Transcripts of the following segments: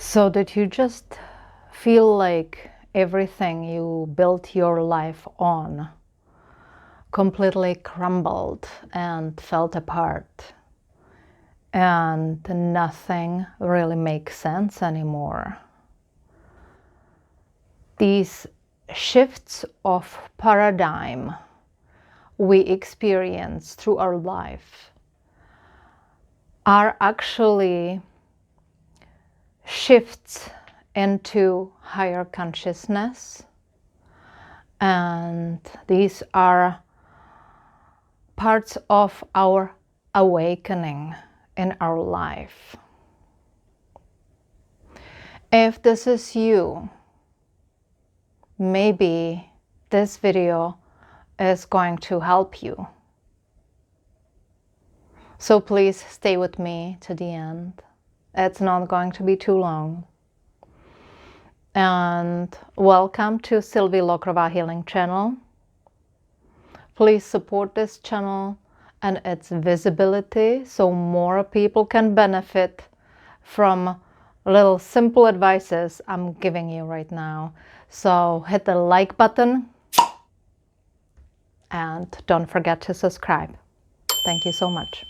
So that you just feel like everything you built your life on completely crumbled and fell apart, and nothing really makes sense anymore. These shifts of paradigm we experience through our life are actually shifts into higher consciousness, and these are parts of our awakening in our life. If this is you, maybe this video is going to help you. So please stay with me to the end. It's not going to be too long. And welcome to Silvie Lockerova Healing Channel. Please support this channel and its visibility so more people can benefit from little simple advices I'm giving you right now. So hit the like button and don't forget to subscribe. Thank you so much.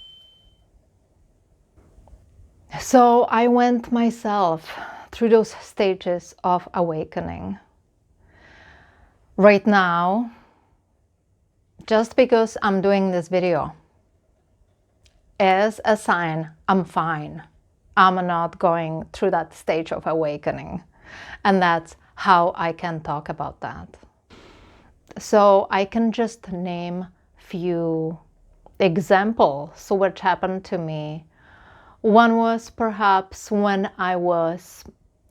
So I went myself through those stages of awakening. Right now, just because I'm doing this video is a sign I'm fine. I'm not going through that stage of awakening. And that's how I can talk about that. So I can just name few examples which happened to me. One was perhaps when I was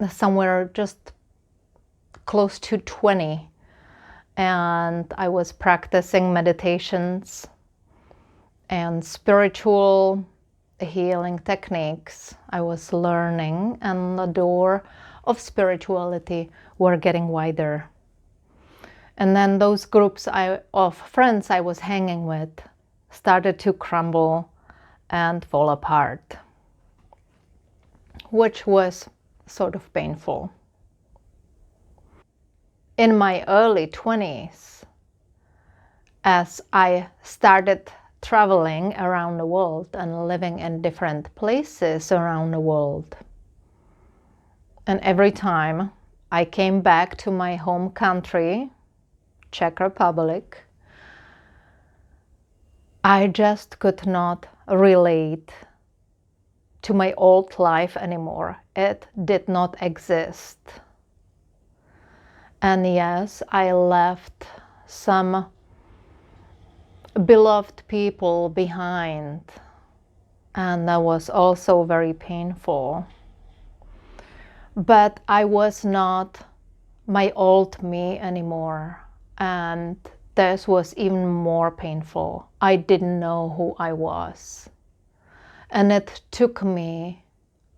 somewhere just close to 20 and I was practicing meditations and spiritual healing techniques I was learning, and the door of spirituality were getting wider. And then those groups of friends I was hanging with started to crumble and fall apart, which was sort of painful. In my early 20s, as I started traveling around the world and living in different places around the world, and every time I came back to my home country, Czech Republic, I just could not relate to my old life anymore. It did not exist. And yes, I left some beloved people behind, and that was also very painful. But I was not my old me anymore, and this was even more painful. I didn't know who I was. And it took me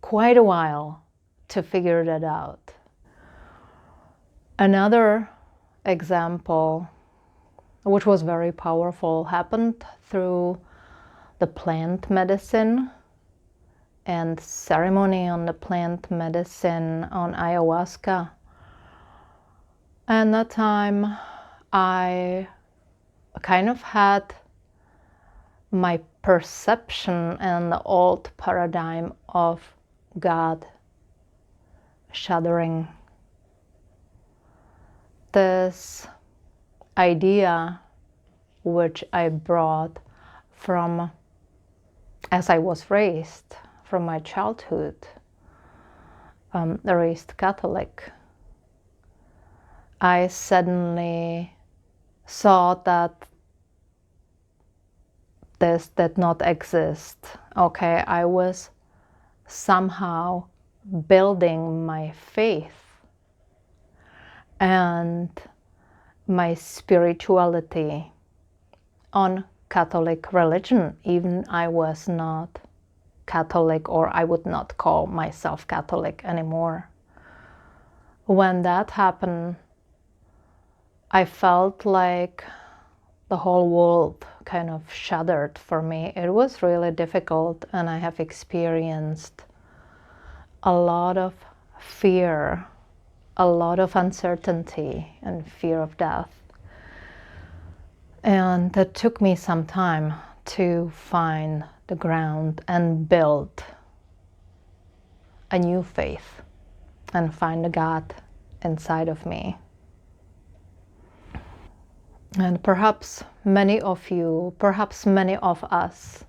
quite a while to figure that out. Another example, which was very powerful, happened through the plant medicine and ceremony on the plant medicine on ayahuasca. And that time I kind of had my perception and the old paradigm of God shuddering. This idea which I brought from as I was raised, from my childhood, raised Catholic, I suddenly saw that this did not exist. Okay, I was somehow building my faith and my spirituality on Catholic religion. Even I was not Catholic, or I would not call myself Catholic anymore. When that happened, I felt like the whole world kind of shuddered for me. It was really difficult, and I have experienced a lot of fear, a lot of uncertainty and fear of death. And it took me some time to find the ground and build a new faith and find the God inside of me. And perhaps many of you, perhaps many of us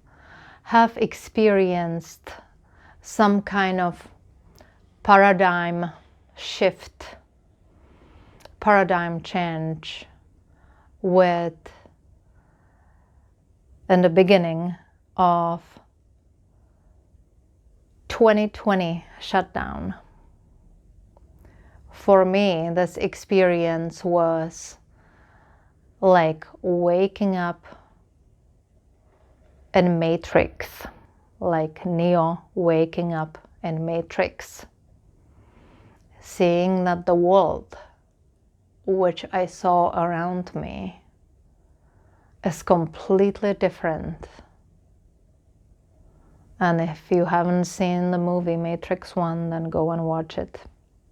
have experienced some kind of paradigm shift, paradigm change with in the beginning of 2020 shutdown. For me, this experience was like waking up in Matrix, like Neo waking up in Matrix, seeing that the world which I saw around me is completely different. And if you haven't seen the movie Matrix 1, then go and watch it.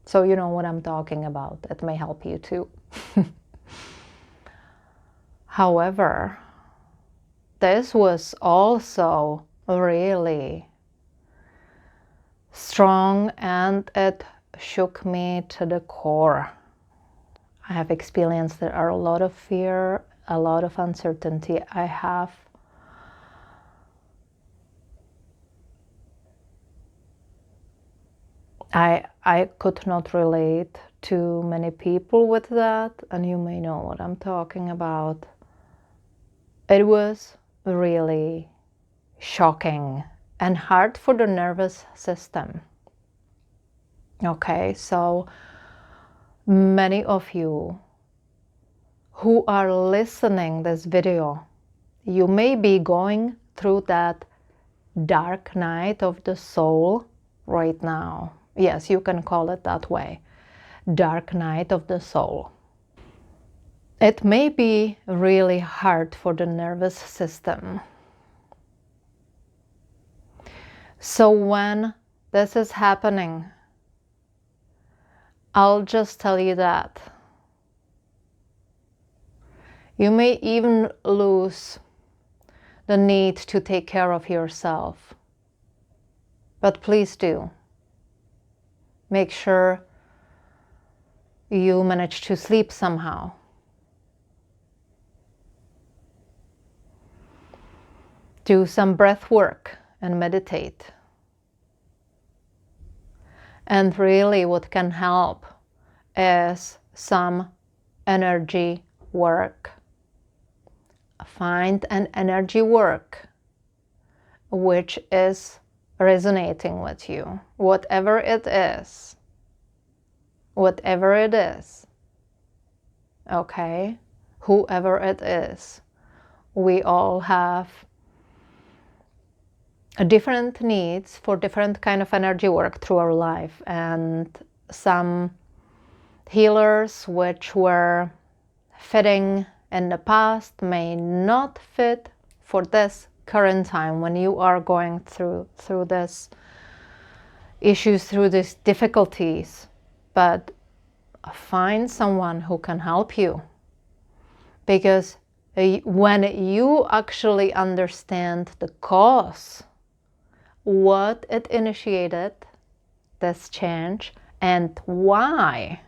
So you know what I'm talking about. It may help you too. However, this was also really strong and it shook me to the core. I have experienced there are a lot of fear, a lot of uncertainty. I could not relate to many people with that, and you may know what I'm talking about. It was really shocking and hard for the nervous system. Okay, so many of you who are listening this video, you may be going through that dark night of the soul right now. Yes, you can call it that way. Dark night of the soul. It may be really hard for the nervous system. So when this is happening, I'll just tell you that you may even lose the need to take care of yourself. But please do. Make sure you manage to sleep somehow. Do some breath work and meditate. And really what can help is some energy work. Find an energy work which is resonating with you, whatever it is, okay, whoever it is. We all have different needs for different kind of energy work through our life, and some healers which were fitting in the past may not fit for this current time when you are going through this issues, through these difficulties. But find someone who can help you, because when you actually understand the cause, what it initiated this change and why,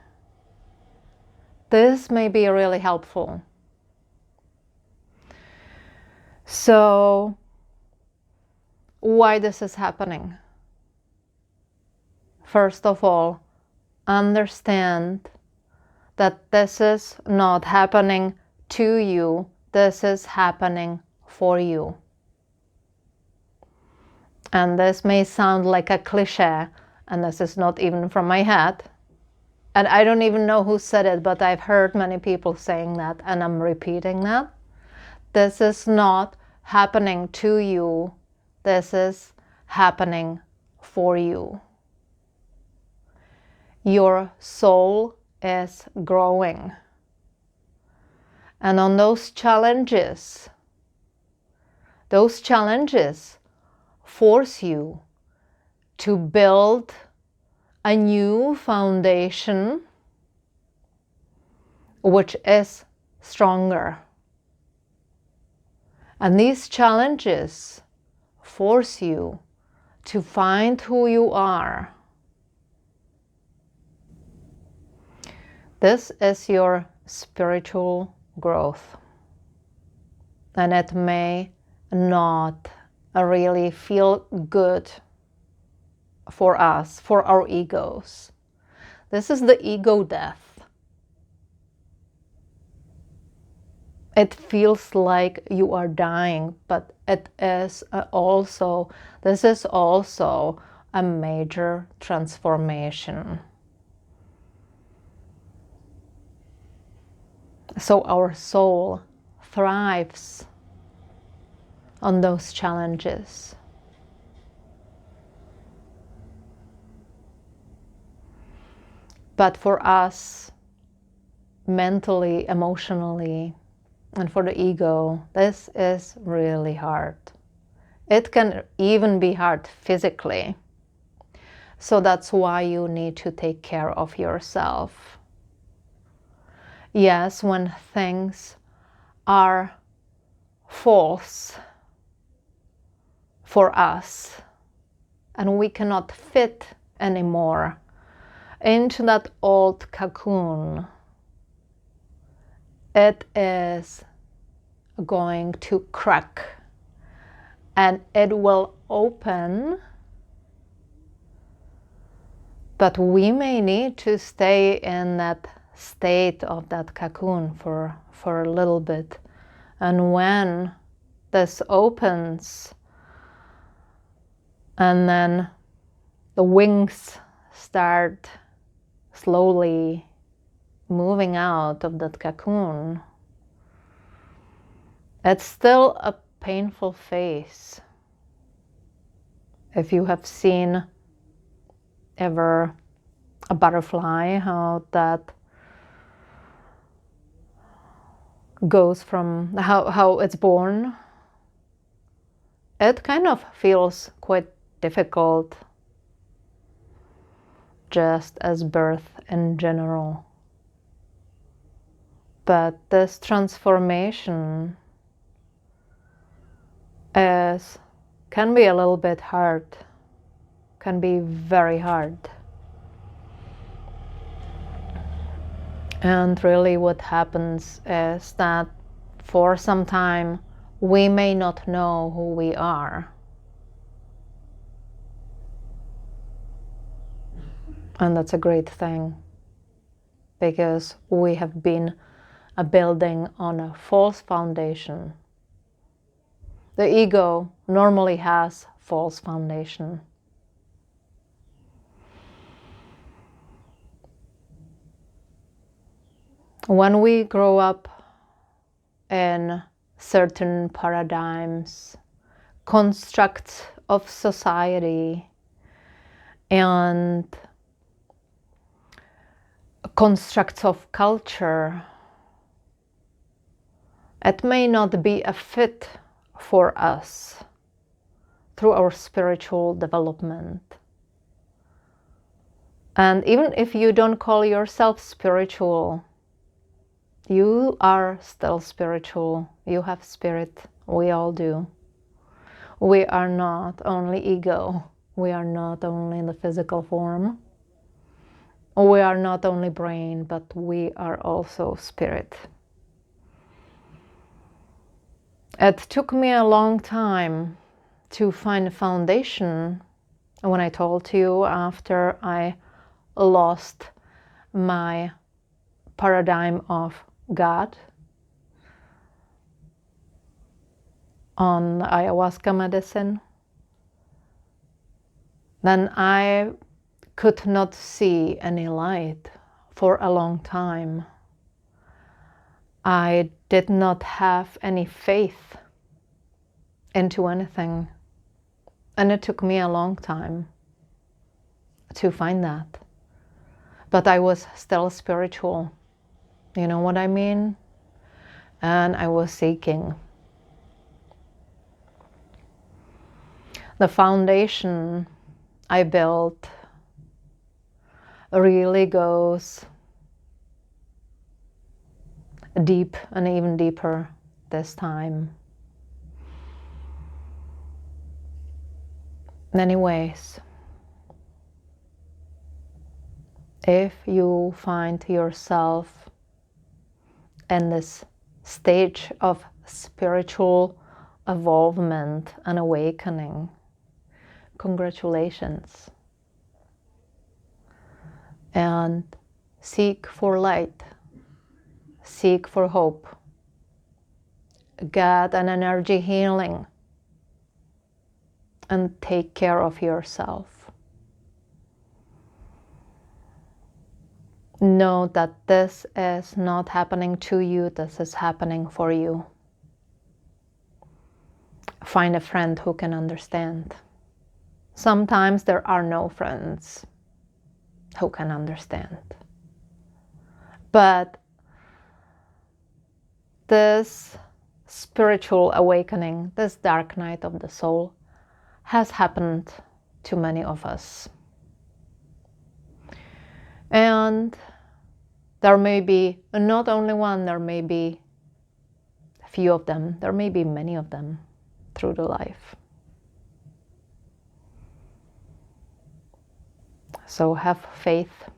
this may be really helpful. So why this is happening? First of all, understand that this is not happening to you, this is happening for you. And this may sound like a cliche, and this is not even from my head. And I don't even know who said it, but I've heard many people saying that, and I'm repeating that. This is not happening to you, this is happening for you. Your soul is growing. And on those challenges force you to build a new foundation which is stronger. And these challenges force you to find who you are. This is your spiritual growth. And it may not really feel good for us, for our egos. This is the ego death. It feels like you are dying, but it is also, this is also a major transformation. So our soul thrives on those challenges. But for us, mentally, emotionally, and for the ego, this is really hard. It can even be hard physically. So that's why you need to take care of yourself. Yes, when things are false for us and we cannot fit anymore into that old cocoon, it is going to crack and it will open, but we may need to stay in that state of that cocoon for a little bit. And when this opens and then the wings start slowly moving out of that cocoon, it's still a painful phase. If you have seen ever a butterfly, how that goes from how it's born, it kind of feels quite difficult, just as birth in general. But this transformation can be a little bit hard, can be very hard. And really what happens is that for some time we may not know who we are. And that's a great thing, because we have been building on a false foundation. The ego normally has false foundation. When we grow up in certain paradigms, constructs of society, and constructs of culture, it may not be a fit for us through our spiritual development. And even if you don't call yourself spiritual, you are still spiritual. You have spirit. We all do. We are not only ego. We are not only in the physical form. We are not only brain, but we are also spirit. It took me a long time to find a foundation. When I told you, after I lost my paradigm of God on ayahuasca medicine, then I could not see any light for a long time. I did not have any faith into anything. And it took me a long time to find that. But I was still spiritual. You know what I mean? And I was seeking. The foundation I built really goes deep and even deeper this time. Anyways, if you find yourself in this stage of spiritual evolvement and awakening, congratulations. And seek for light, seek for hope, get an energy healing, and take care of yourself. Know that this is not happening to you, this is happening for you. Find a friend who can understand. Sometimes there are no friends who can understand. But this spiritual awakening, this dark night of the soul, has happened to many of us. And there may be not only one, there may be a few of them, there may be many of them through the life. So have faith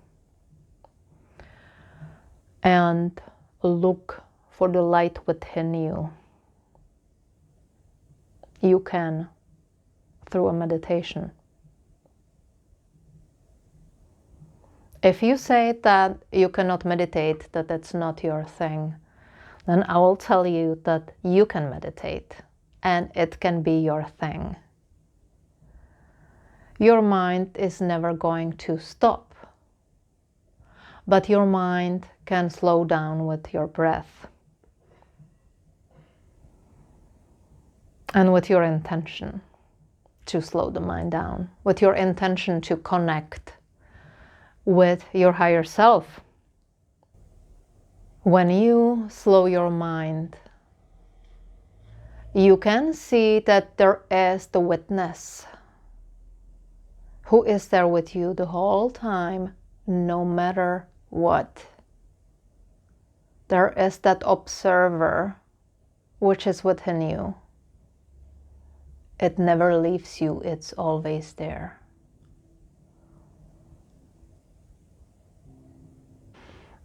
and look for the light within you. You can through a meditation. If you say that you cannot meditate, that that's not your thing, then I will tell you that you can meditate and it can be your thing. Your mind is never going to stop, but your mind can slow down with your breath and with your intention to slow the mind down, with your intention to connect with your higher self. When you slow your mind, you can see that there is the witness who is there with you the whole time, no matter what. There is that observer which is within you. It never leaves you, it's always there.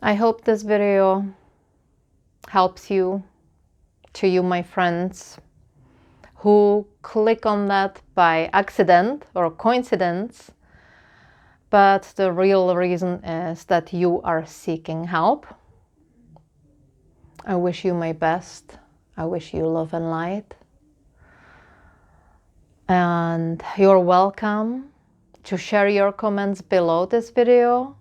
I hope this video helps you, to you, my friends, who click on that by accident or coincidence, but the real reason is that you are seeking help. I wish you my best. I wish you love and light. And you're welcome to share your comments below this video.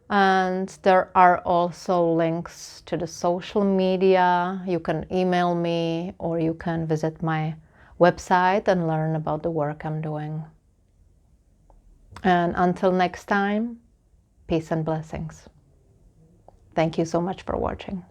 And there are also links to the social media. You can email me or you can visit my website and learn about the work I'm doing. And until next time, peace and blessings. Thank you so much for watching.